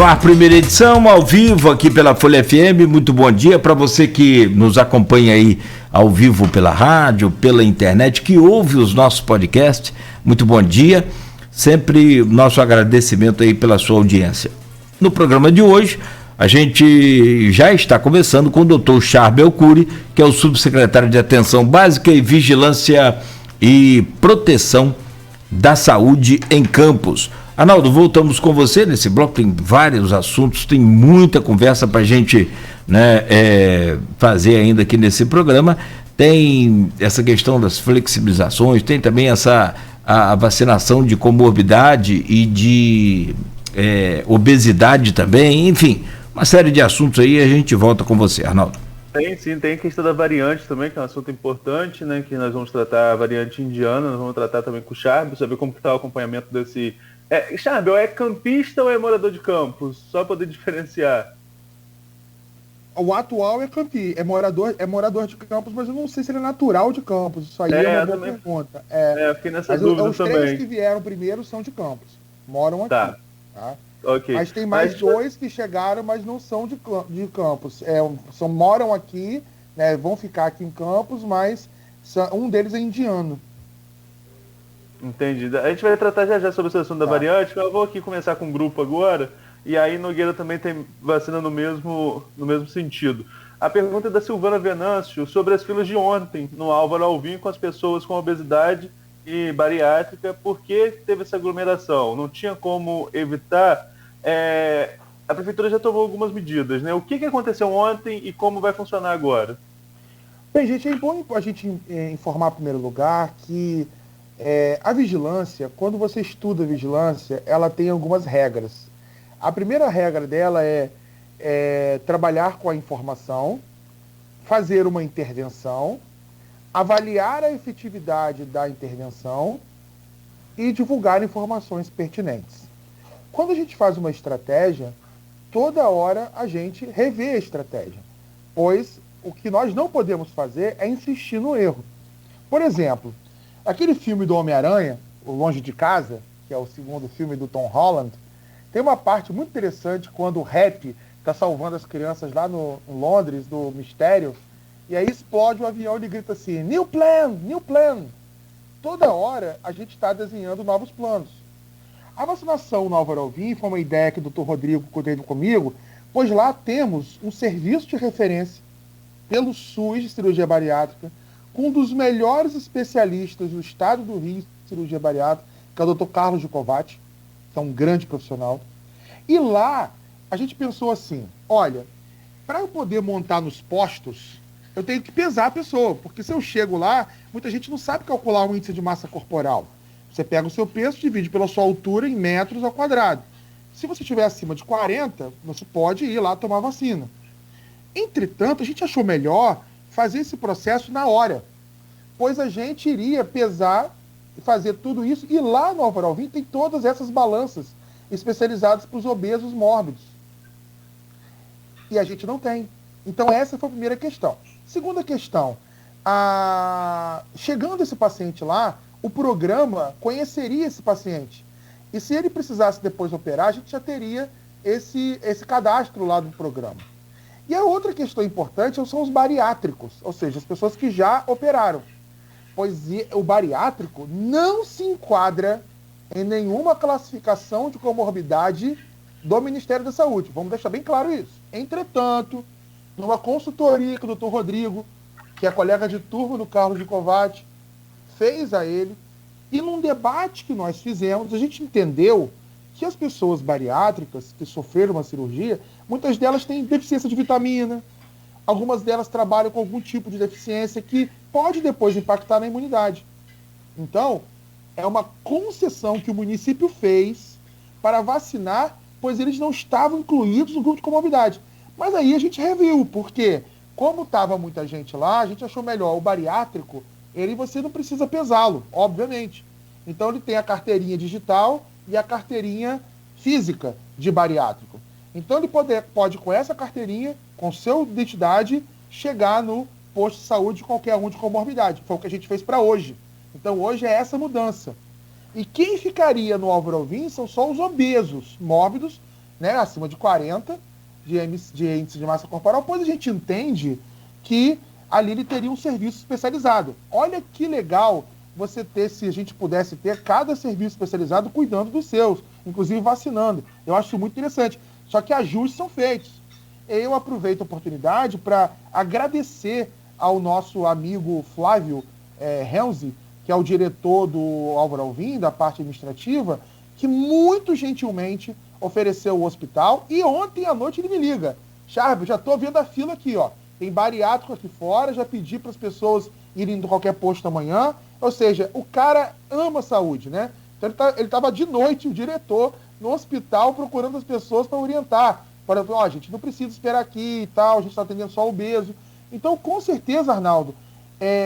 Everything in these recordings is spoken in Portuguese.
A primeira edição, ao vivo, aqui pela Folha FM. Muito bom dia para você que nos acompanha aí ao vivo pela rádio, pela internet, que ouve os nossos podcasts. Muito bom dia. Sempre nosso agradecimento aí pela sua audiência. No programa de hoje, a gente já está conversando com o Dr. Charbel Cury, que é o subsecretário de Atenção Básica e Vigilância e Proteção da Saúde em Campos. Arnaldo, voltamos com você. Nesse bloco tem vários assuntos, tem muita conversa para a gente, fazer ainda aqui nesse programa. Tem essa questão das flexibilizações, tem também a vacinação de comorbidade e de obesidade também, enfim, uma série de assuntos aí. A gente volta com você, Arnaldo. Tem a questão da variante também, que é um assunto importante, né? Que nós vamos tratar a variante indiana, nós vamos tratar também com o Charbel, saber como está o acompanhamento desse. Charbel, é campista ou é morador de campos? Só poder diferenciar. O atual é morador de Campos, mas eu não sei se ele é natural de Campos. Isso aí é uma boa pergunta. Fiquei nessa dúvida também. Os 3 que vieram primeiro são de Campos, moram aqui. Tá? Okay. Mas tem mais 2 que chegaram, mas não são de Campos. Moram aqui, né, vão ficar aqui em Campos, mas um deles é indiano. Entendi. A gente vai tratar já sobre a assunto da variante. Eu vou aqui começar com o grupo agora. E aí Nogueira também tem vacina no mesmo sentido. A pergunta é da Silvana Venâncio sobre as filas de ontem no Álvaro Alvim com as pessoas com obesidade e bariátrica. Por que teve essa aglomeração? Não tinha como evitar? A prefeitura já tomou algumas medidas, né? O que aconteceu ontem e como vai funcionar agora? Bem, gente, é bom a gente informar em primeiro lugar que a vigilância, quando você estuda a vigilância, ela tem algumas regras. A primeira regra dela é trabalhar com a informação, fazer uma intervenção, avaliar a efetividade da intervenção e divulgar informações pertinentes. Quando a gente faz uma estratégia, toda hora a gente revê a estratégia, pois o que nós não podemos fazer é insistir no erro. Por exemplo, aquele filme do Homem-Aranha, O Longe de Casa, que é o segundo filme do Tom Holland, tem uma parte muito interessante quando o Happy está salvando as crianças lá em Londres, do mistério, e aí explode o avião e ele grita assim, New plan, new plan. Toda hora a gente está desenhando novos planos. A vacinação no Álvaro Alvim foi uma ideia que o Dr. Rodrigo teve comigo, pois lá temos um serviço de referência pelo SUS de cirurgia bariátrica, com um dos melhores especialistas do estado do Rio de cirurgia bariátrica, que é o Dr. Carlos Gicovati, que é um grande profissional. E lá a gente pensou assim, olha, para eu poder montar nos postos, eu tenho que pesar a pessoa, porque se eu chego lá, muita gente não sabe calcular o índice de massa corporal. Você pega o seu peso, divide pela sua altura em metros ao quadrado. Se você estiver acima de 40, você pode ir lá tomar vacina. Entretanto, a gente achou melhor fazer esse processo na hora, pois a gente iria pesar e fazer tudo isso, e lá no Álvaro Alvim tem todas essas balanças especializadas para os obesos mórbidos. E a gente não tem. Então essa foi a primeira questão. Segunda questão, chegando esse paciente lá, o programa conheceria esse paciente. E se ele precisasse depois operar, a gente já teria esse cadastro lá do programa. E a outra questão importante são os bariátricos, ou seja, as pessoas que já operaram. Pois o bariátrico não se enquadra em nenhuma classificação de comorbidade do Ministério da Saúde. Vamos deixar bem claro isso. Entretanto, numa consultoria que o Dr. Rodrigo, que é colega de turma do Carlos Gicovati, fez a ele, e num debate que nós fizemos, a gente entendeu que as pessoas bariátricas que sofreram uma cirurgia, muitas delas têm deficiência de vitamina, algumas delas trabalham com algum tipo de deficiência que pode depois impactar na imunidade. Então, é uma concessão que o município fez para vacinar, pois eles não estavam incluídos no grupo de comorbidade. Mas aí a gente reviu, porque como estava muita gente lá, a gente achou melhor o bariátrico, você não precisa pesá-lo, obviamente. Então ele tem a carteirinha digital e a carteirinha física de bariátrico. Então ele pode com essa carteirinha, com sua identidade, chegar no posto de saúde de qualquer um de comorbidade. Foi o que a gente fez para hoje. Então hoje é essa mudança. E quem ficaria no Álvaro Alvim são só os obesos, mórbidos, né, acima de 40 de índice de massa corporal, pois a gente entende que ali ele teria um serviço especializado. Olha que legal você ter, se a gente pudesse ter cada serviço especializado cuidando dos seus, inclusive vacinando. Eu acho muito interessante. Só que ajustes são feitos. Eu aproveito a oportunidade para agradecer ao nosso amigo Flávio Renzi, que é o diretor do Álvaro Alvim, da parte administrativa, que muito gentilmente ofereceu o hospital, e ontem à noite ele me liga. Charles, já estou vendo a fila aqui, ó. Tem bariátrico aqui fora, já pedi para as pessoas irem em qualquer posto amanhã. Ou seja, o cara ama a saúde, né? Então ele estava de noite, o diretor, no hospital, procurando as pessoas para orientar. Para falar, ó, gente, não precisa esperar aqui e tal, a gente está atendendo só obeso. Então, com certeza, Arnaldo,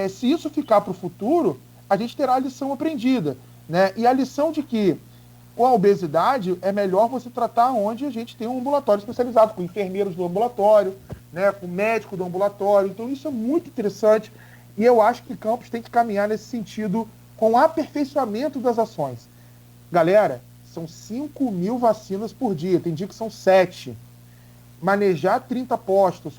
se isso ficar para o futuro, a gente terá a lição aprendida, né? E a lição de que com a obesidade é melhor você tratar onde a gente tem um ambulatório especializado, com enfermeiros do ambulatório, né, com médico do ambulatório. Então isso é muito interessante e eu acho que Campos tem que caminhar nesse sentido com o aperfeiçoamento das ações. Galera, são 5.000 vacinas por dia, tem dia que são 7. Manejar 30 postos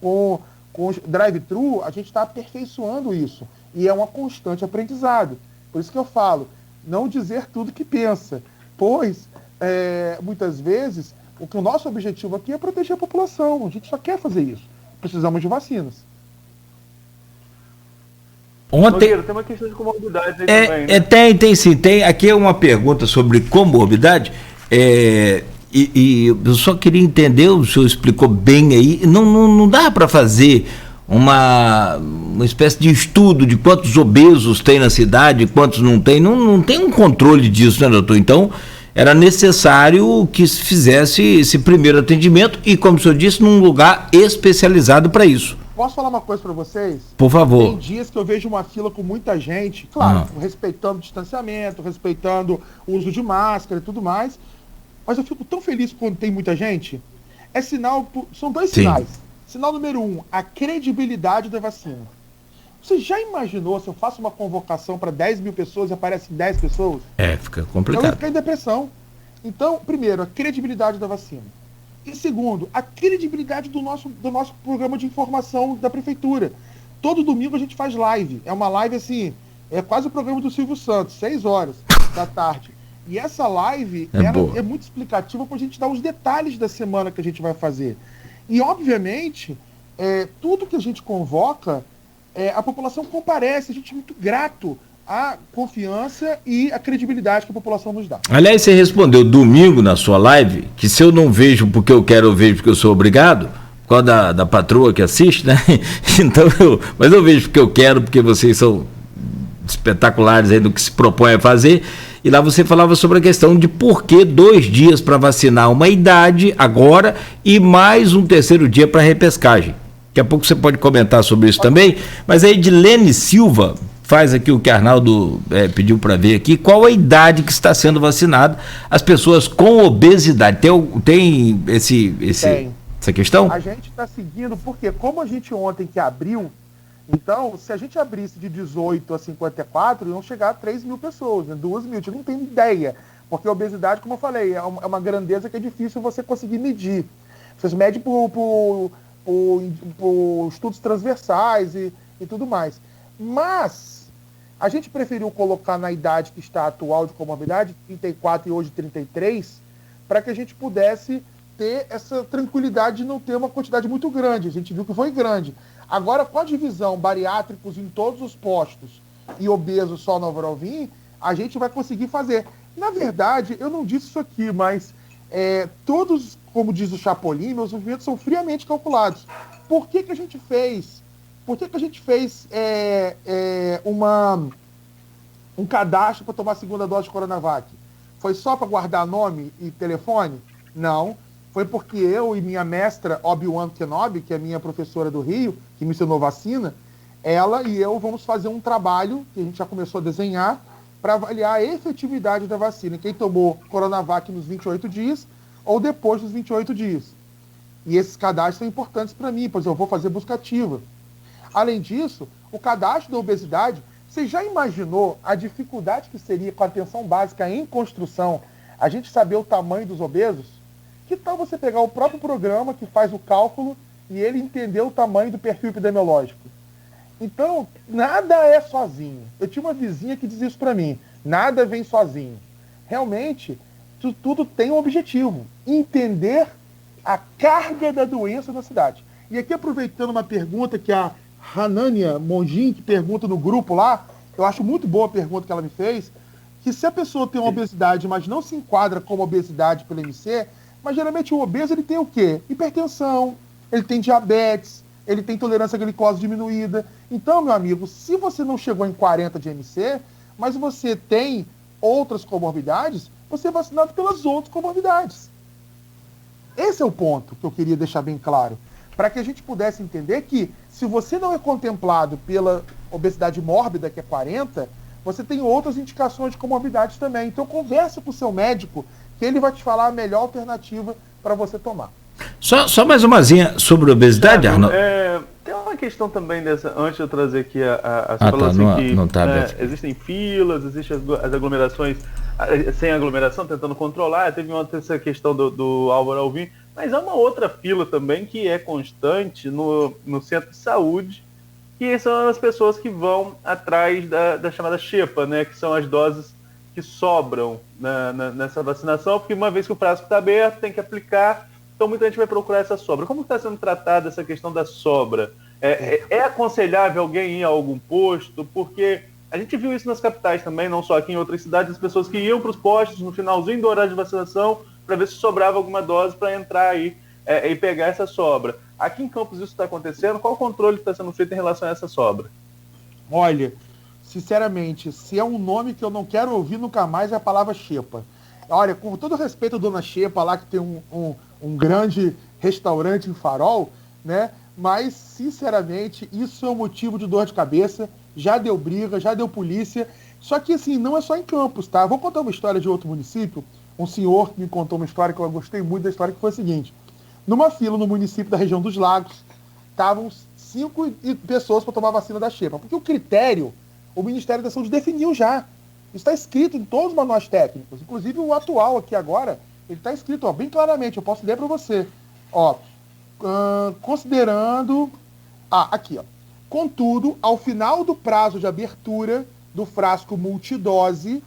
com drive-thru, a gente está aperfeiçoando isso. E é uma constante aprendizado. Por isso que eu falo, não dizer tudo que pensa. Pois, muitas vezes, o nosso objetivo aqui é proteger a população. A gente só quer fazer isso. Precisamos de vacinas. Nogueira, tem uma questão de comorbidade aí também, né? Tem sim. Aqui é uma pergunta sobre comorbidade. E eu só queria entender, o senhor explicou bem aí, não dá para fazer uma espécie de estudo de quantos obesos tem na cidade, quantos não tem, não tem um controle disso, né, doutor? Então, era necessário que se fizesse esse primeiro atendimento e, como o senhor disse, num lugar especializado para isso. Posso falar uma coisa para vocês? Por favor. Tem dias que eu vejo uma fila com muita gente, claro, respeitando o distanciamento, respeitando o uso de máscara e tudo mais, mas eu fico tão feliz quando tem muita gente. É sinal, são dois sinais. Sinal número 1, a credibilidade da vacina. Você já imaginou se eu faço uma convocação para 10 mil pessoas e aparecem 10 pessoas? Fica complicado. Eu vou ficar em depressão. Então, primeiro, a credibilidade da vacina. E segundo, a credibilidade do nosso programa de informação da prefeitura. Todo domingo a gente faz live. É uma live assim, é quase o programa do Silvio Santos, 6 horas da tarde. E essa live é muito explicativa para a gente dar os detalhes da semana que a gente vai fazer. E, obviamente, tudo que a gente convoca, a população comparece. A gente é muito grato à confiança e à credibilidade que a população nos dá. Aliás, você respondeu domingo na sua live que se eu não vejo porque eu quero, eu vejo porque eu sou obrigado, por causa da patroa que assiste, né? Então, mas eu vejo porque eu quero, porque vocês são espetaculares aí no que se propõe a fazer. E lá você falava sobre a questão de por que 2 dias para vacinar uma idade agora e mais um terceiro dia para repescagem. Daqui a pouco você pode comentar sobre isso também. Mas a Edilene Silva faz aqui o que Arnaldo pediu para ver aqui. Qual a idade que está sendo vacinada as pessoas com obesidade? Tem essa questão? A gente está seguindo, porque como a gente ontem que abriu, então, se a gente abrisse de 18 a 54, iam chegar a 3 mil pessoas, né? 2 mil, a gente não tem ideia. Porque a obesidade, como eu falei, é uma grandeza que é difícil você conseguir medir. Você mede por estudos transversais e tudo mais. Mas, a gente preferiu colocar na idade que está atual de comorbidade, 34 e hoje 33, para que a gente pudesse ter essa tranquilidade de não ter uma quantidade muito grande. A gente viu que foi grande. Agora, com a divisão bariátricos em todos os postos e obesos só no Álvaro Alvim, a gente vai conseguir fazer. Na verdade, eu não disse isso aqui, mas todos, como diz o Chapolin, meus movimentos são friamente calculados. Por que a gente fez? Um cadastro para tomar a segunda dose de Coronavac? Foi só para guardar nome e telefone? Não. Foi porque eu e minha mestra, Obi-Wan Kenobi, que é minha professora do Rio, que me ensinou vacina, ela e eu vamos fazer um trabalho, que a gente já começou a desenhar, para avaliar a efetividade da vacina. Quem tomou Coronavac nos 28 dias ou depois dos 28 dias. E esses cadastros são importantes para mim, pois eu vou fazer busca ativa. Além disso, o cadastro da obesidade, você já imaginou a dificuldade que seria com a atenção básica em construção, a gente saber o tamanho dos obesos? Que tal você pegar o próprio programa que faz o cálculo e ele entender o tamanho do perfil epidemiológico? Então, nada é sozinho. Eu tinha uma vizinha que dizia isso para mim. Nada vem sozinho. Realmente, tudo tem um objetivo. Entender a carga da doença na cidade. E aqui, aproveitando uma pergunta que a Hanania Monjin, que pergunta no grupo lá, eu acho muito boa a pergunta que ela me fez, que se a pessoa tem uma obesidade, mas não se enquadra como obesidade pelo MC, mas geralmente o obeso ele tem o quê? Hipertensão, ele tem diabetes, ele tem tolerância à glicose diminuída. Então, meu amigo, se você não chegou em 40 de MC, mas você tem outras comorbidades, você é vacinado pelas outras comorbidades. Esse é o ponto que eu queria deixar bem claro. Para que a gente pudesse entender que, se você não é contemplado pela obesidade mórbida, que é 40, você tem outras indicações de comorbidades também. Então, converse com o seu médico, que ele vai te falar a melhor alternativa para você tomar. Só mais umazinha sobre obesidade, Arnaldo. Tem uma questão também dessa, antes de eu trazer aqui existem filas, existem as aglomerações sem aglomeração, tentando controlar. Teve essa questão do Álvaro Alvim, mas há uma outra fila também que é constante no centro de saúde, que são as pessoas que vão atrás da chamada xepa, né, que são as doses que sobram nessa vacinação, porque uma vez que o frasco está aberto, tem que aplicar. Então muita gente vai procurar essa sobra. Como está sendo tratada essa questão da sobra? É aconselhável alguém ir a algum posto? Porque a gente viu isso nas capitais também, não só aqui em outras cidades, as pessoas que iam para os postos no finalzinho do horário de vacinação para ver se sobrava alguma dose para entrar aí e pegar essa sobra. Aqui em Campos isso está acontecendo? Qual o controle que está sendo feito em relação a essa sobra? Olha, sinceramente, se é um nome que eu não quero ouvir nunca mais, é a palavra xepa. Olha, com todo respeito à dona Xepa lá, que tem um grande restaurante em Farol, né? Mas, sinceramente, isso é um motivo de dor de cabeça. Já deu briga, já deu polícia. Só que, assim, não é só em Campos, tá? Vou contar uma história de outro município. Um senhor me contou uma história que eu gostei muito da história, que foi a seguinte. Numa fila no município da região dos Lagos, estavam 5 pessoas para tomar vacina da Xepa. Porque o critério, o Ministério da Saúde definiu já. Isso está escrito em todos os manuais técnicos, inclusive o atual aqui agora, ele está escrito bem claramente, eu posso ler para você. Considerando... aqui, ó. Contudo, ao final do prazo de abertura do frasco multidose,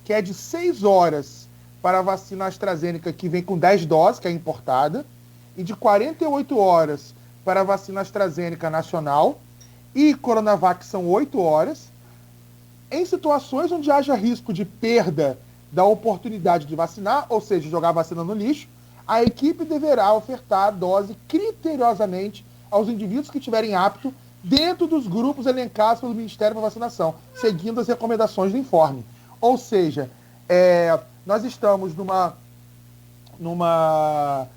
que é de 6 horas para a vacina AstraZeneca, que vem com 10 doses, que é importada, e de 48 horas para a vacina AstraZeneca nacional, e Coronavac são 8 horas, em situações onde haja risco de perda da oportunidade de vacinar, ou seja, jogar a vacina no lixo, a equipe deverá ofertar a dose criteriosamente aos indivíduos que estiverem aptos dentro dos grupos elencados pelo Ministério da Vacinação, seguindo as recomendações do informe. Ou seja, nós estamos numa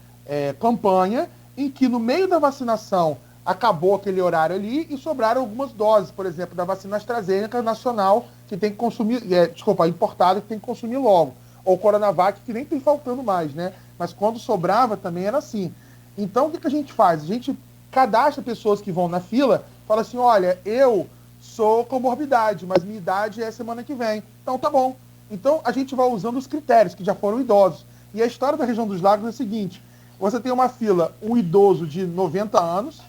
campanha em que, no meio da vacinação, acabou aquele horário ali e sobraram algumas doses, por exemplo, da vacina AstraZeneca nacional, que tem que consumir, importada, que tem que consumir logo. Ou Coronavac, que nem tem faltando mais, né? Mas quando sobrava também era assim. Então, o que a gente faz? A gente cadastra pessoas que vão na fila, fala assim, olha, eu sou comorbidade, mas minha idade é semana que vem. Então, tá bom. Então, a gente vai usando os critérios, que já foram idosos. E a história da região dos Lagos é a seguinte, você tem uma fila, um idoso de 90 anos,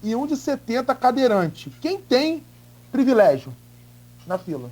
e um de 70 cadeirante. Quem tem privilégio na fila?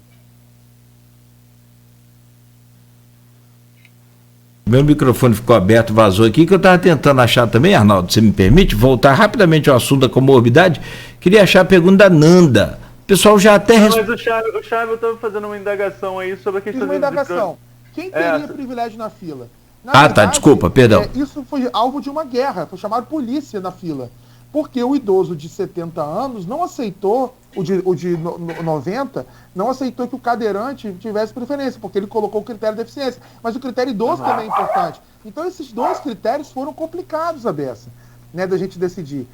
Meu microfone ficou aberto, vazou aqui, que eu estava tentando achar também, Arnaldo, você me permite voltar rapidamente ao assunto da comorbidade? Queria achar a pergunta da Nanda. O pessoal já até... Mas o Chave estava fazendo uma indagação aí sobre a questão... Uma indagação. Quem teria privilégio na fila? Tá, desculpa, perdão. Isso foi alvo de uma guerra, foi chamado polícia na fila. Porque o idoso de 70 anos não aceitou, o de 90, não aceitou que o cadeirante tivesse preferência, porque ele colocou o critério de deficiência. Mas o critério idoso também é importante. Então esses dois critérios foram complicados, a beça, né, da gente decidir.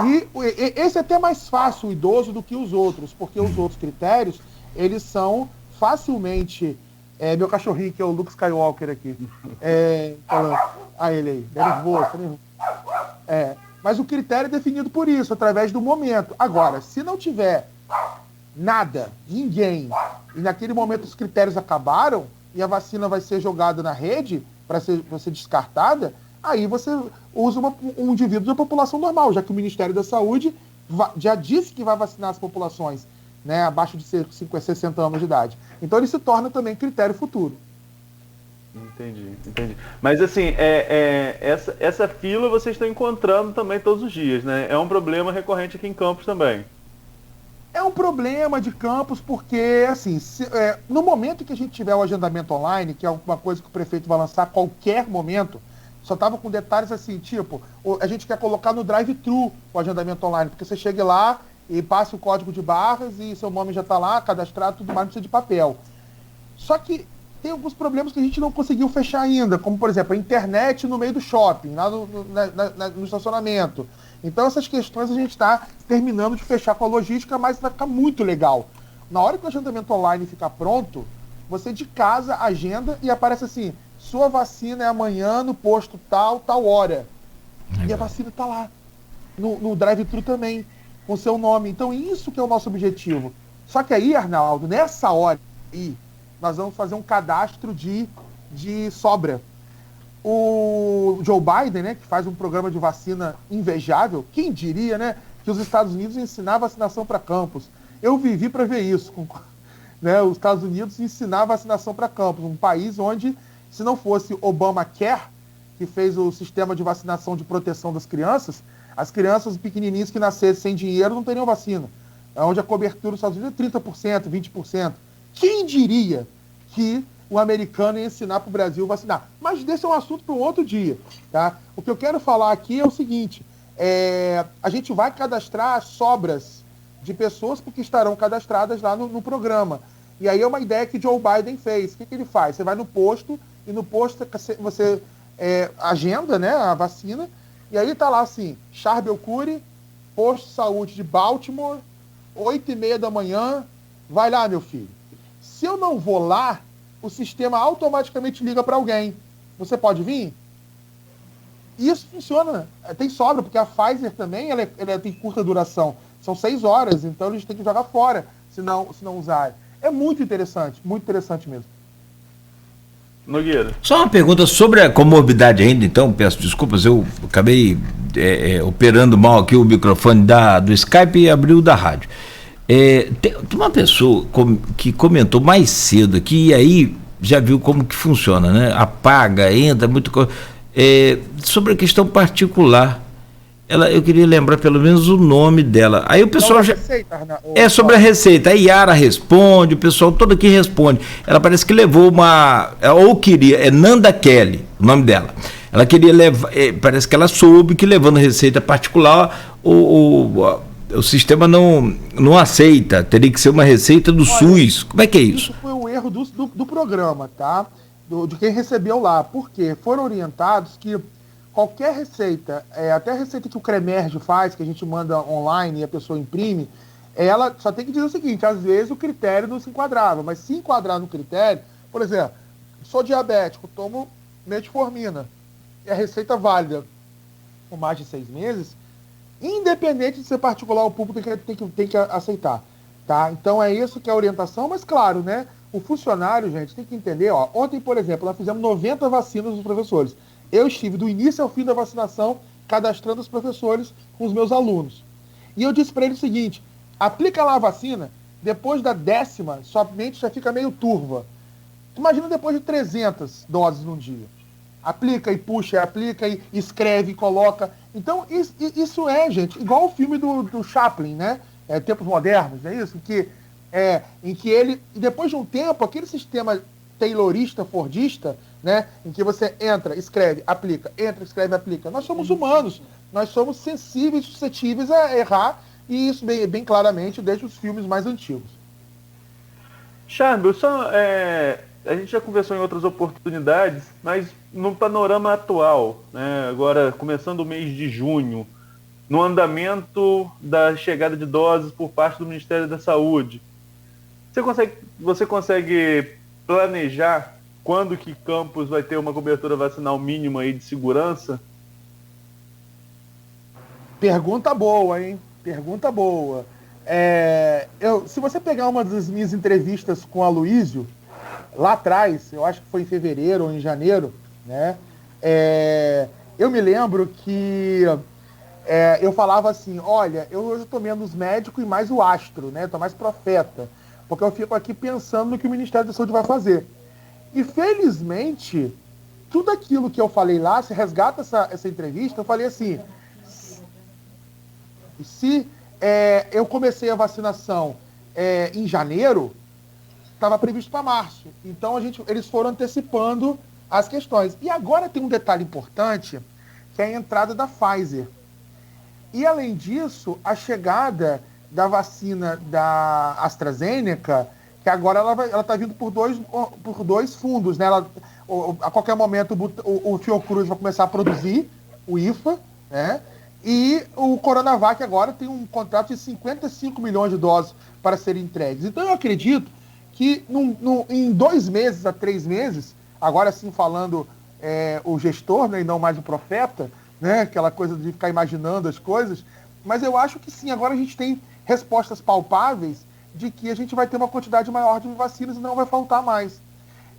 E esse é até mais fácil, o idoso, do que os outros, porque os outros critérios, eles são facilmente... meu cachorrinho, que é o Luke Skywalker aqui, falando, ele aí, nervoso. Mas o critério é definido por isso, através do momento. Agora, se não tiver nada, ninguém, e naquele momento os critérios acabaram, e a vacina vai ser jogada na rede para ser descartada, aí você usa um indivíduo da população normal, já que o Ministério da Saúde já disse que vai vacinar as populações, né, abaixo de 60 anos de idade. Então ele se torna também critério futuro. Entendi. Mas assim, essa fila vocês estão encontrando também todos os dias, né? É um problema recorrente aqui em Campos também. É um problema de Campos porque, assim, no momento que a gente tiver o agendamento online, que é uma coisa que o prefeito vai lançar a qualquer momento, só estava com detalhes assim, tipo, a gente quer colocar no drive-thru o agendamento online, porque você chega lá e passa o código de barras e seu nome já está lá, cadastrado, tudo mais, não precisa de papel. Só que tem alguns problemas que a gente não conseguiu fechar ainda, como, por exemplo, a internet no meio do shopping, lá no estacionamento. Então, essas questões a gente está terminando de fechar com a logística, mas vai ficar muito legal. Na hora que o agendamento online ficar pronto, você de casa agenda e aparece assim, sua vacina é amanhã no posto tal hora. Legal. E a vacina está lá, no drive-thru também, com seu nome. Então, isso que é o nosso objetivo. Só que aí, Arnaldo, nessa hora aí, nós vamos fazer um cadastro de sobra. O Joe Biden, né, que faz um programa de vacina invejável, quem diria, né, que os Estados Unidos ensinar vacinação para campos. Eu vivi para ver isso, né, os Estados Unidos ensinar vacinação para campos, um país onde, se não fosse Obamacare, que fez o sistema de vacinação de proteção das crianças, as crianças pequenininhas que nascessem sem dinheiro não teriam vacina, onde a cobertura dos Estados Unidos é 30%, 20%. Quem diria que o americano ia ensinar para o Brasil vacinar? Mas desse é um assunto para um outro dia. Tá? O que eu quero falar aqui é o seguinte, a gente vai cadastrar sobras de pessoas porque estarão cadastradas lá no programa. E aí é uma ideia que Joe Biden fez. O que ele faz? Você vai no posto, e no posto você agenda, né, a vacina, e aí está lá assim, Charbel Curry, posto de saúde de Baltimore, 8h30 da manhã, vai lá, meu filho. Se eu não vou lá, o sistema automaticamente liga para alguém. Você pode vir? Isso funciona. Tem sobra, porque a Pfizer também ela tem curta duração. São 6 horas, então eles têm que jogar fora se não usarem. É muito interessante mesmo. Nogueira. Só uma pergunta sobre a comorbidade ainda, então, peço desculpas, eu acabei operando mal aqui o microfone do Skype e abriu da rádio. Tem uma pessoa que comentou mais cedo aqui, e aí já viu como que funciona, né? Apaga, entra, sobre a questão particular. Eu queria lembrar pelo menos o nome dela. Aí o pessoal já. Sobre a receita. A Yara responde, o pessoal todo aqui responde. Ela parece que levou Nanda Kelly, o nome dela. Ela queria levar. Parece que ela soube que levando receita particular, o sistema não aceita. Teria que ser uma receita do SUS. Como é que é isso? Isso foi um erro do programa, tá? De quem recebeu lá. Por quê? Foram orientados que qualquer receita, até a receita que o Cremerge faz, que a gente manda online e a pessoa imprime, ela só tem que dizer o seguinte, às vezes o critério não se enquadrava, mas se enquadrar no critério, por exemplo, sou diabético, tomo metformina, e a receita válida por mais de 6 meses, independente de ser particular ou público, tem que aceitar. Tá? Então é isso que é a orientação, mas claro, né? O funcionário, gente, tem que entender, ontem, por exemplo, nós fizemos 90 vacinas dos professores. Eu estive do início ao fim da vacinação cadastrando os professores com os meus alunos. E eu disse para eles o seguinte, aplica lá a vacina, depois da 10ª, sua mente já fica meio turva. Imagina depois de 300 doses num dia. Aplica e puxa, aplica e escreve e coloca. Então, isso gente, igual o filme do Chaplin, né? Tempos Modernos, não é isso? Em que ele, depois de um tempo, aquele sistema taylorista, fordista, né, em que você entra, escreve, aplica, entra, escreve, aplica. Nós somos humanos, nós somos sensíveis, suscetíveis a errar, e isso bem claramente desde os filmes mais antigos. Charbel, a gente já conversou em outras oportunidades, mas no panorama atual, né, agora começando o mês de junho, no andamento da chegada de doses por parte do Ministério da Saúde, você consegue planejar quando que Campos vai ter uma cobertura vacinal mínima aí de segurança? Pergunta boa, hein? Pergunta boa. Se você pegar uma das minhas entrevistas com a Aloysio, lá atrás, eu acho que foi em fevereiro ou em janeiro, né? Eu me lembro que eu falava assim, olha, eu hoje estou menos médico e mais o astro, né? Estou mais profeta, porque eu fico aqui pensando no que o Ministério da Saúde vai fazer. E felizmente, tudo aquilo que eu falei lá, se resgata essa entrevista, eu falei assim, se eu comecei a vacinação em janeiro, estava previsto para março. Então eles foram antecipando as questões. E agora tem um detalhe importante, que é a entrada da Pfizer. E além disso, a chegada da vacina da AstraZeneca, que agora ela está vindo por dois fundos, né? A qualquer momento o Fiocruz vai começar a produzir, o IFA, né? E o Coronavac agora tem um contrato de 55 milhões de doses para serem entregues. Então eu acredito que em 2 meses a 3 meses, agora sim falando o gestor, né, e não mais o profeta, né, aquela coisa de ficar imaginando as coisas, mas eu acho que sim, agora a gente tem respostas palpáveis de que a gente vai ter uma quantidade maior de vacinas e não vai faltar mais.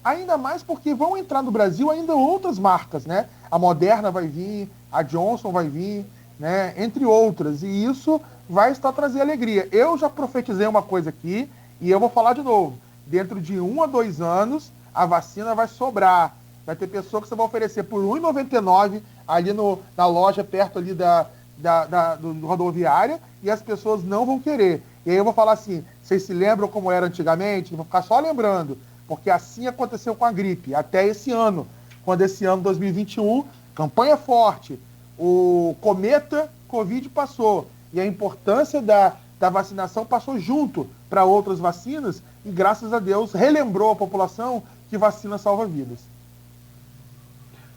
Ainda mais porque vão entrar no Brasil ainda outras marcas, né? A Moderna vai vir, a Johnson vai vir, né? Entre outras. E isso vai estar trazer alegria. Eu já profetizei uma coisa aqui e eu vou falar de novo. Dentro de 1 a 2 anos, a vacina vai sobrar. Vai ter pessoa que você vai oferecer por R$ 1,99 ali na loja perto ali do rodoviária e as pessoas não vão querer. E aí eu vou falar assim, vocês se lembram como era antigamente? Eu vou ficar só lembrando, porque assim aconteceu com a gripe, até esse ano. Quando esse ano, 2021, campanha forte, o cometa Covid passou, e a importância da vacinação passou junto para outras vacinas, e graças a Deus relembrou a população que vacina salva vidas.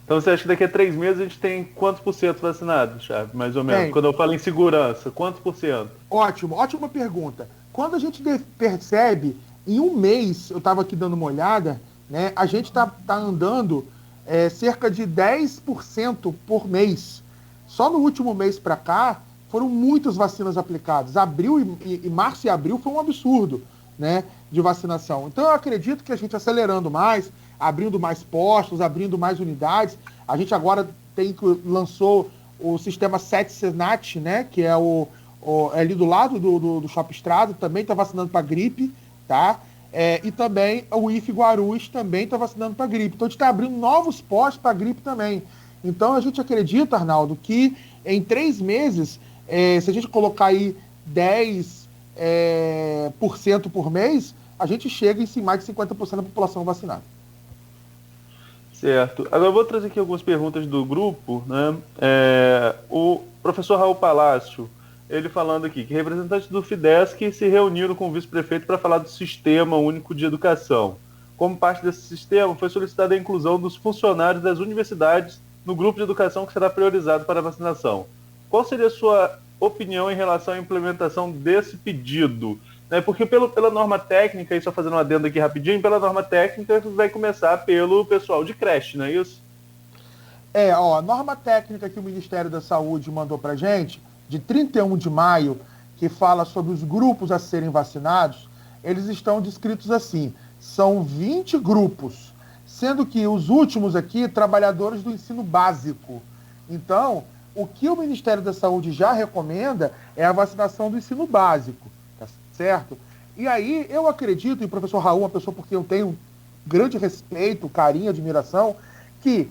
Então você acha que daqui a 3 meses a gente tem quantos por cento vacinados, Chaves? Mais ou menos. Tem. Quando eu falo em segurança, quantos por cento? Ótimo, ótima pergunta. Quando a gente percebe, em um mês, eu estava aqui dando uma olhada, né, a gente tá andando cerca de 10% por mês. Só no último mês para cá, foram muitas vacinas aplicadas. Abril e março e abril foi um absurdo, né, de vacinação. Então eu acredito que a gente acelerando mais, abrindo mais postos, abrindo mais unidades. A gente agora lançou o sistema 7 Senat, né, que é ali do lado do Shopping Estrada, também está vacinando para gripe, tá? E também o IF Guarulhos também está vacinando para gripe. Então a gente está abrindo novos postos para gripe também. Então a gente acredita, Arnaldo, que em 3 meses, se a gente colocar aí 10% por mês, a gente chega em mais de 50% da população vacinada. Certo. Agora eu vou trazer aqui algumas perguntas do grupo, né? O professor Raul Palácio, ele falando aqui que representantes do FIDESC se reuniram com o vice-prefeito para falar do Sistema Único de Educação. Como parte desse sistema, foi solicitada a inclusão dos funcionários das universidades no grupo de educação que será priorizado para a vacinação. Qual seria a sua opinião em relação à implementação desse pedido? Porque pela norma técnica, e só fazendo um adendo aqui rapidinho, pela norma técnica vai começar pelo pessoal de creche, não é isso? A norma técnica que o Ministério da Saúde mandou para a gente, de 31 de maio, que fala sobre os grupos a serem vacinados, eles estão descritos assim, são 20 grupos, sendo que os últimos aqui, trabalhadores do ensino básico. Então, o que o Ministério da Saúde já recomenda é a vacinação do ensino básico. Certo? E aí eu acredito, e o professor Raul, uma pessoa por quem eu tenho grande respeito, carinho, admiração, que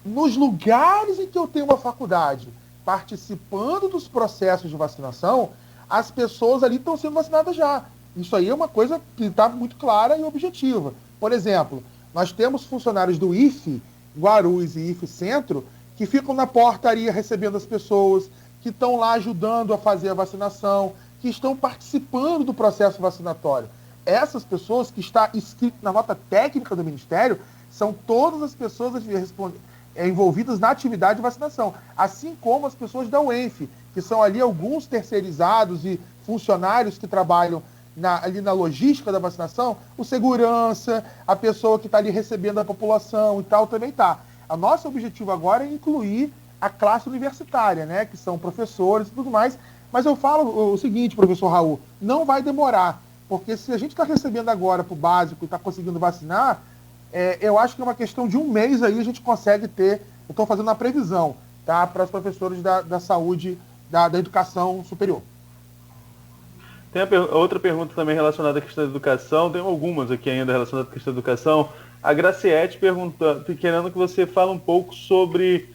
nos lugares em que eu tenho uma faculdade participando dos processos de vacinação, as pessoas ali estão sendo vacinadas já. Isso aí é uma coisa que está muito clara e objetiva. Por exemplo, nós temos funcionários do IFE Guarulhos e IFE Centro que ficam na portaria recebendo as pessoas, que estão lá ajudando a fazer a vacinação, que estão participando do processo vacinatório. Essas pessoas que está escrito na nota técnica do Ministério são todas as pessoas envolvidas na atividade de vacinação, assim como as pessoas da UENF, que são ali alguns terceirizados e funcionários que trabalham ali na logística da vacinação, o segurança, a pessoa que está ali recebendo a população e tal, também está. O nosso objetivo agora é incluir a classe universitária, né, que são professores e tudo mais. Mas eu falo o seguinte, professor Raul, não vai demorar, porque se a gente está recebendo agora para o básico e está conseguindo vacinar, eu acho que é uma questão de 1 mês aí a gente consegue ter estou fazendo uma previsão, tá, para os professores da saúde, da educação superior. Tem outra pergunta também relacionada à questão da educação, tem algumas aqui ainda relacionadas à questão da educação. A Graciete perguntando, querendo que você fale um pouco sobre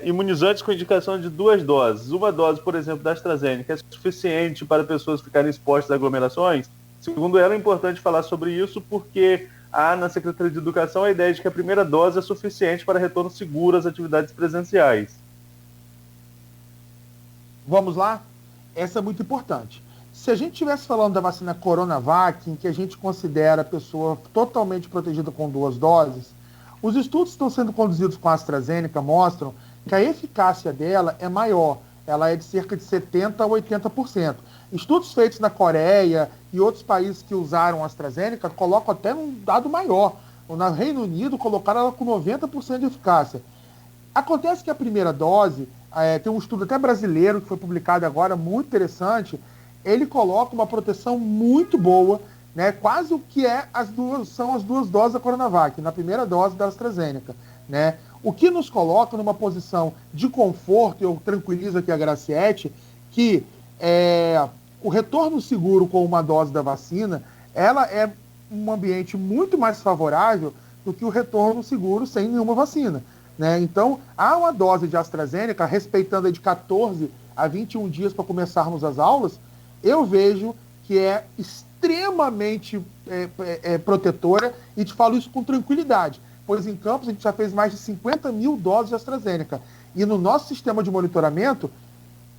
imunizantes com indicação de 2 doses. Uma dose, por exemplo, da AstraZeneca, é suficiente para pessoas ficarem expostas a aglomerações? Segundo ela, é importante falar sobre isso porque há na Secretaria de Educação a ideia de que a primeira dose é suficiente para retorno seguro às atividades presenciais. Vamos lá? Essa é muito importante. Se a gente estivesse falando da vacina Coronavac, em que a gente considera a pessoa totalmente protegida com 2 doses, os estudos que estão sendo conduzidos com a AstraZeneca mostram que a eficácia dela é maior. Ela é de cerca de 70% a 80%. Estudos feitos na Coreia e outros países que usaram a AstraZeneca colocam até um dado maior. No Reino Unido colocaram ela com 90% de eficácia. Acontece que a primeira dose, tem um estudo até brasileiro que foi publicado agora, muito interessante, ele coloca uma proteção muito boa, né, quase o que são as 2 doses da Coronavac, na primeira dose da AstraZeneca, né? O que nos coloca numa posição de conforto, eu tranquilizo aqui a Graciete, que o retorno seguro com uma dose da vacina, ela é um ambiente muito mais favorável do que o retorno seguro sem nenhuma vacina, né? Então, há uma dose de AstraZeneca, respeitando aí de 14 a 21 dias para começarmos as aulas, eu vejo que é extremamente protetora, e te falo isso com tranquilidade, pois em Campos a gente já fez mais de 50 mil doses de AstraZeneca, e no nosso sistema de monitoramento,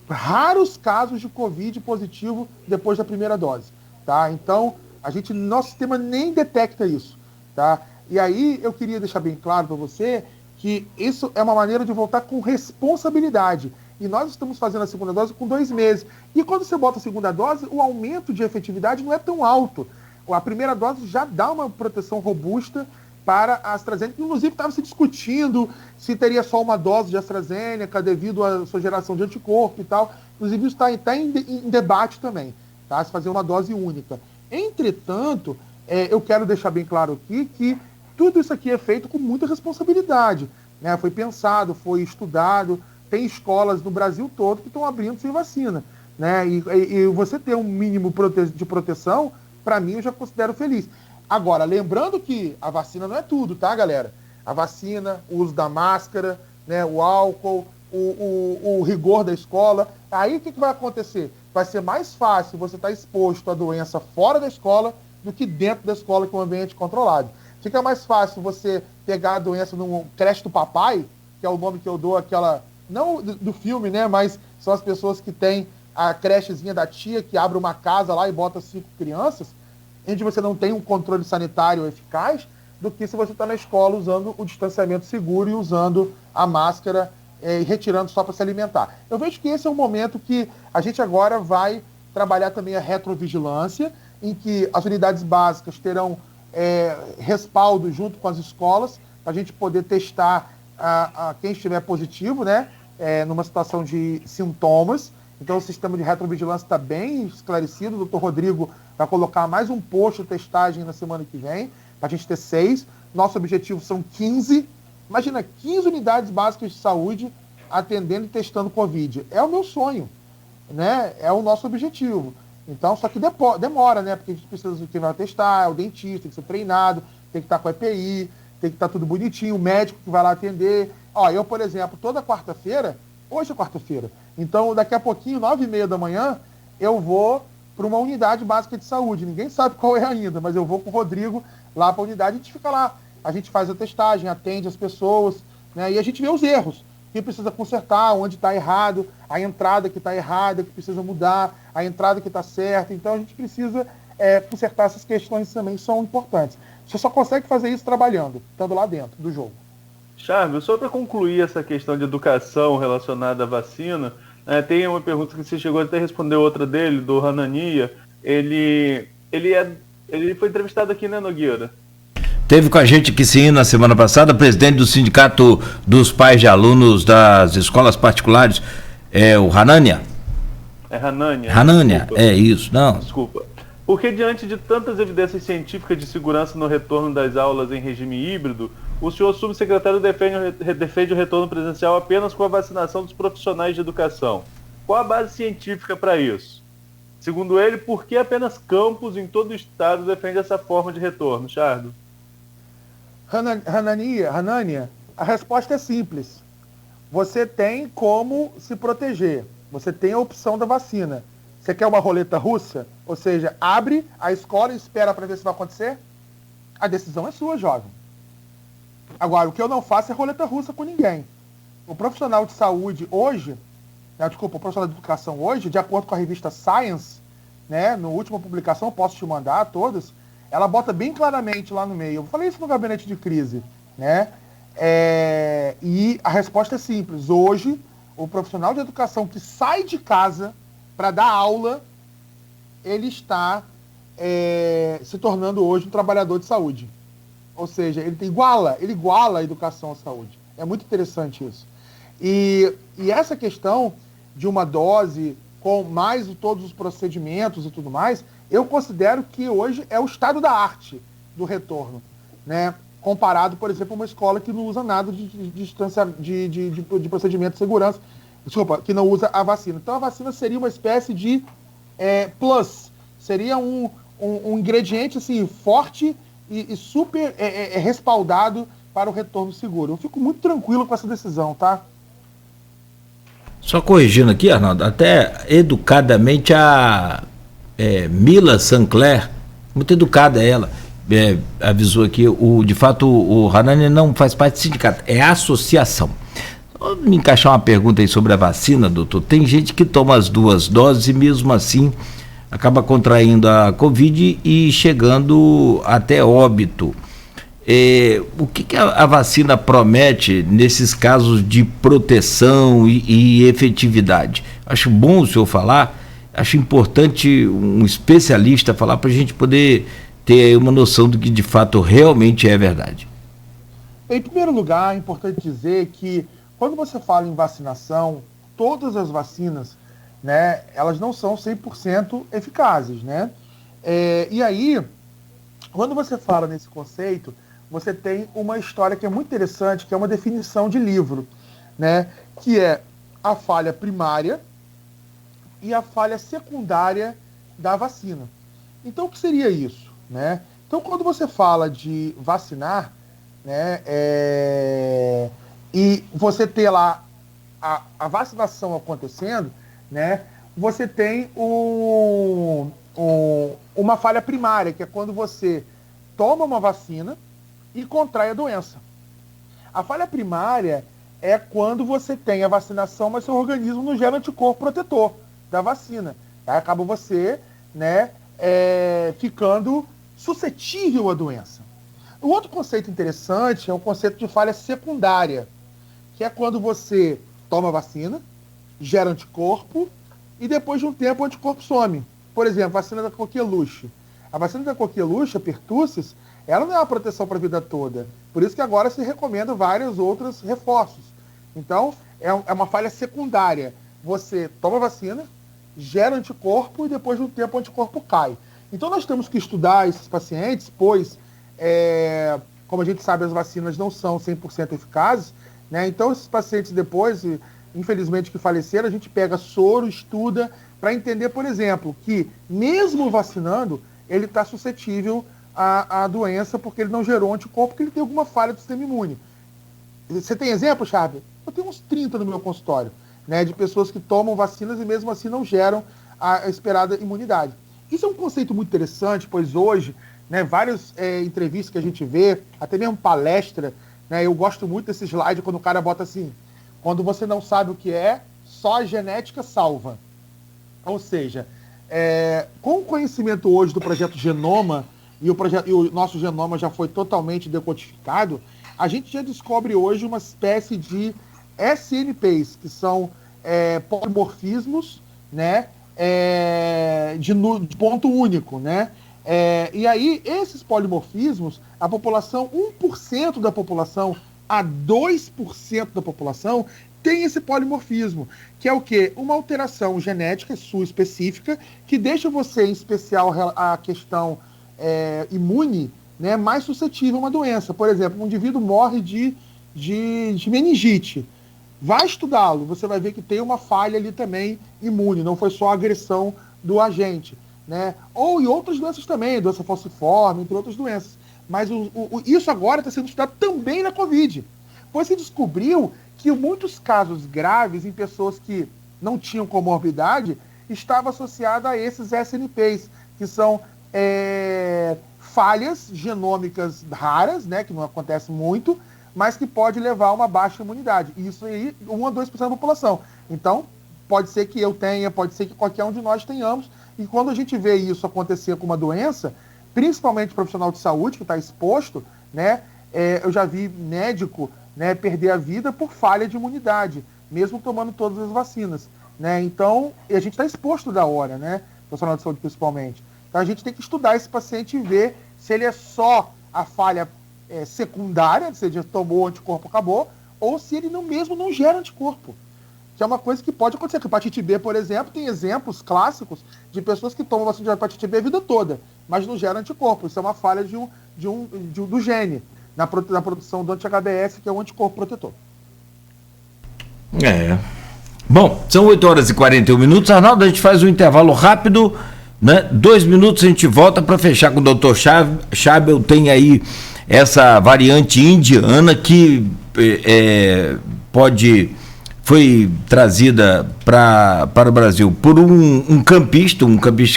raros casos de Covid positivo depois da primeira dose, tá? Então, nosso sistema nem detecta isso, tá? E aí eu queria deixar bem claro para você que isso é uma maneira de voltar com responsabilidade. E nós estamos fazendo a segunda dose com 2 meses. E quando você bota a segunda dose, o aumento de efetividade não é tão alto. A primeira dose já dá uma proteção robusta para a AstraZeneca. Inclusive, estava se discutindo se teria só uma dose de AstraZeneca devido à sua geração de anticorpo e tal. Inclusive, isso está em debate também, tá? Se fazer uma dose única. Entretanto, eu quero deixar bem claro aqui que tudo isso aqui é feito com muita responsabilidade, né? Foi pensado, foi estudado. Tem escolas no Brasil todo que estão abrindo sem vacina, né? E você ter um mínimo de proteção, para mim, eu já considero feliz. Agora, lembrando que a vacina não é tudo, tá, galera? A vacina, o uso da máscara, né, o álcool, o rigor da escola. Aí o que vai acontecer? Vai ser mais fácil você estar exposto à doença fora da escola do que dentro da escola, que é um ambiente controlado. Fica mais fácil você pegar a doença num creche do papai, que é o nome que eu dou àquela... Não do filme, né? Mas são as pessoas que têm a crechezinha da tia, que abre uma casa lá e bota 5 crianças, onde você não tem um controle sanitário eficaz, do que se você está na escola usando o distanciamento seguro e usando a máscara e retirando só para se alimentar. Eu vejo que esse é um momento que a gente agora vai trabalhar também a retrovigilância, em que as unidades básicas terão respaldo junto com as escolas, para a gente poder testar a quem estiver positivo, né? Numa situação de sintomas. Então o sistema de retrovigilância está bem esclarecido. O Dr. Rodrigo vai colocar mais um posto de testagem na semana que vem, para a gente ter 6. Nosso objetivo são 15. Imagina, 15 unidades básicas de saúde atendendo e testando Covid. É o meu sonho, né? É o nosso objetivo. Então, só que demora, né? Porque a gente precisa de quem vai testar, é o dentista, tem que ser treinado, tem que estar com a EPI, tem que estar tudo bonitinho, o médico que vai lá atender. Eu, por exemplo, toda quarta-feira, hoje é quarta-feira, então daqui a pouquinho, 9h30 da manhã, eu vou para uma unidade básica de saúde. Ninguém sabe qual é ainda, mas eu vou com o Rodrigo lá para a unidade, a gente fica lá, a gente faz a testagem, atende as pessoas, né? E a gente vê os erros, quem precisa consertar, onde está errado, a entrada que está errada, que precisa mudar, a entrada que está certa. Então a gente precisa consertar essas questões também, são importantes. Você só consegue fazer isso trabalhando, estando lá dentro do jogo. Charles, só para concluir essa questão de educação relacionada à vacina, tem uma pergunta que você chegou até a responder, outra dele, do Hanania. Ele foi entrevistado aqui, né, Nogueira? Teve com a gente aqui sim na semana passada, presidente do Sindicato dos Pais de Alunos das Escolas Particulares, o Hanania. É Hanania. Hanania, isso, não. Desculpa. Porque diante de tantas evidências científicas de segurança no retorno das aulas em regime híbrido, O senhor subsecretário defende o retorno presencial apenas com a vacinação dos profissionais de educação. Qual a base científica para isso? Segundo ele, por que apenas campos em todo o estado defende essa forma de retorno, Chardo? Hanania, a resposta é simples. Você tem como se proteger. Você tem a opção da vacina. Você quer uma roleta russa? Ou seja, abre a escola e espera para ver se vai acontecer? A decisão é sua, jovem. Agora, o que eu não faço é roleta russa com ninguém. O profissional de saúde hoje, o profissional de educação hoje, de acordo com a revista Science, né, na última publicação, posso te mandar todas, ela bota bem claramente lá no meio. Eu falei isso no gabinete de crise, né? E a resposta é simples. Hoje, o profissional de educação que sai de casa para dar aula, ele está se tornando hoje um trabalhador de saúde. Ou seja, ele iguala a educação à saúde. É muito interessante isso. E essa questão de uma dose com mais todos os procedimentos e tudo mais, eu considero que hoje é o estado da arte do retorno, né? Comparado, por exemplo, a uma escola que não usa nada de procedimento de segurança, que não usa a vacina. Então a vacina seria uma espécie de plus, seria um ingrediente assim, forte e super respaldado para o retorno seguro. Eu fico muito tranquilo com essa decisão, tá? Só corrigindo aqui, Arnaldo, até educadamente a Mila Sancler, muito educada ela, avisou aqui, de fato o Hanani não faz parte do sindicato, é a associação. Vou me encaixar uma pergunta aí sobre a vacina, doutor. Tem gente que toma as 2 doses e mesmo assim acaba contraindo a Covid e chegando até óbito. O que a vacina promete nesses casos de proteção e efetividade? Acho bom o senhor falar, acho importante um especialista falar para a gente poder ter uma noção do que de fato realmente é verdade. Em primeiro lugar, é importante dizer que quando você fala em vacinação, todas as vacinas, né, elas não são 100% eficazes, né? E aí, quando você fala nesse conceito, você tem uma história que é muito interessante, que é uma definição de livro, né? Que é a falha primária e a falha secundária da vacina. Então, o que seria isso, né? Então, quando você fala de vacinar, né, e você ter lá a vacinação acontecendo, né, você tem uma falha primária, que é quando você toma uma vacina e contrai a doença. A falha primária é quando você tem a vacinação, mas seu organismo não gera anticorpo protetor da vacina. Aí acaba você, né, ficando suscetível à doença. O outro conceito interessante é o conceito de falha secundária, que é quando você toma a vacina, gera anticorpo e depois de um tempo o anticorpo some. Por exemplo, a vacina da coqueluche. A vacina da coqueluche, a pertussis, ela não é uma proteção para a vida toda. Por isso que agora se recomenda vários outros reforços. Então, é uma falha secundária. Você toma a vacina, gera anticorpo e depois de um tempo o anticorpo cai. Então, nós temos que estudar esses pacientes, pois, como a gente sabe, as vacinas não são 100% eficazes, né? Então, esses pacientes depois, infelizmente, que faleceram, a gente pega soro, estuda, para entender, por exemplo, que mesmo vacinando, ele está suscetível à doença porque ele não gerou anticorpo, porque ele tem alguma falha do sistema imune. Você tem exemplo, Charles? Eu tenho uns 30 no meu consultório, né, de pessoas que tomam vacinas e mesmo assim não geram a esperada imunidade. Isso é um conceito muito interessante, pois hoje, né, várias entrevistas que a gente vê, até mesmo palestra, né, eu gosto muito desse slide quando o cara bota assim: quando você não sabe o que é, só a genética salva. Ou seja, com o conhecimento hoje do projeto Genoma, e o nosso genoma já foi totalmente decodificado, a gente já descobre hoje uma espécie de SNPs, que são polimorfismos, né, de ponto único, né? E aí, esses polimorfismos, a população, 1% da população a 2% da população tem esse polimorfismo, que é o quê? Uma alteração genética sua específica, que deixa você, em especial a questão imune, né, mais suscetível a uma doença. Por exemplo, um indivíduo morre de meningite. Vai estudá-lo, você vai ver que tem uma falha ali também imune, não foi só a agressão do agente, né? Ou em outras doenças também, doença falciforme, entre outras doenças. Mas isso agora está sendo estudado também na Covid. Pois se descobriu que muitos casos graves em pessoas que não tinham comorbidade estava associado a esses SNPs, que são falhas genômicas raras, né, que não acontece muito, mas que pode levar a uma baixa imunidade. E isso aí, 1 a 2% da população. Então, pode ser que eu tenha, pode ser que qualquer um de nós tenhamos. E quando a gente vê isso acontecer com uma doença, principalmente profissional de saúde que está exposto, né, eu já vi médico, né, perder a vida por falha de imunidade, mesmo tomando todas as vacinas, né? Então, a gente está exposto da hora, né, profissional de saúde principalmente. Então, a gente tem que estudar esse paciente e ver se ele é só a falha secundária, se ele já tomou anticorpo, acabou, ou se ele mesmo não gera anticorpo. Que é uma coisa que pode acontecer. A hepatite B, por exemplo, tem exemplos clássicos de pessoas que tomam vacina de hepatite B a vida toda, mas não geram anticorpo. Isso é uma falha do gene na produção do anti-HBS, que é o anticorpo protetor. Bom, são 8h41. Arnaldo, a gente faz um intervalo rápido, né? 2 minutos a gente volta para fechar com o Dr. Schabel. Tem aí essa variante indiana que foi trazida para o Brasil por um campista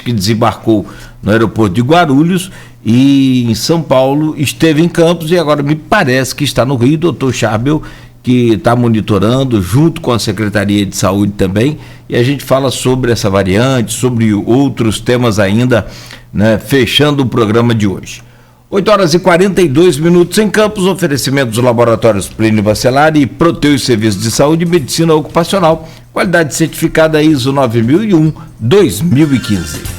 que desembarcou no aeroporto de Guarulhos e em São Paulo, esteve em Campos e agora me parece que está no Rio. Dr. Schabel, que está monitorando junto com a Secretaria de Saúde também, e a gente fala sobre essa variante, sobre outros temas ainda, né, fechando o programa de hoje. 8h42 em Campos, oferecimento dos laboratórios Plínio Bacelar e Proteus Serviços de Saúde e Medicina Ocupacional, qualidade certificada ISO 9001-2015.